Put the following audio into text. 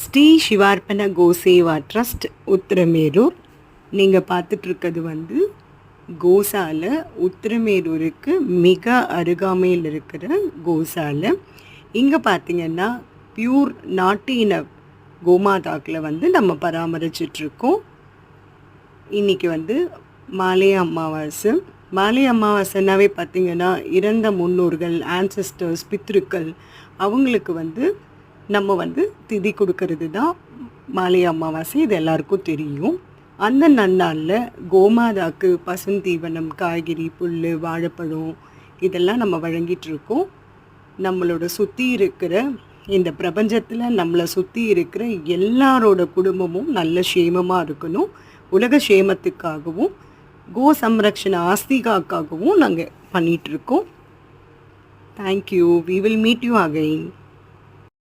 Sri சிவார்ப்பண கோசேவா trust Uthiramerur. நீங்கள் பார்த்துட்ருக்கிறது வந்து கோசாலை. உத்திரமேரூருக்கு மிக அருகாமையில் இருக்கிற கோசாலை. இங்கே பார்த்திங்கன்னா பியூர் நாட்டு இன கோமாதாக்களை வந்து நம்ம பராமரிச்சிட்ருக்கோம். இன்றைக்கி வந்து மாலை அமாவாசை. மாலை அமாவாசைனாவே பார்த்திங்கன்னா இறந்த முன்னோர்கள், ஆன்சஸ்டர்ஸ், பித்ருக்கள் அவங்களுக்கு வந்து நம்ம வந்து திதி கொடுக்கறது தான் மாலை அமாவாசை. இது எல்லாருக்கும் தெரியும். அந்த நன்னாளில் கோமாதாக்கு பசுந்தீவனம், காய்கறி, புல், வாழைப்பழம் இதெல்லாம் நம்ம வழங்கிட்டுருக்கோம். நம்மளோட சுற்றி இருக்கிற இந்த பிரபஞ்சத்தில் நம்மளை சுற்றி இருக்கிற எல்லாரோட குடும்பமும் நல்ல சேமமாக இருக்கணும். உலக சேமத்துக்காகவும் கோ சம்ரக்ஷண ஆஸ்திகாக்காகவும் நாங்கள் பண்ணிகிட்ருக்கோம். Thank you. We will meet you again.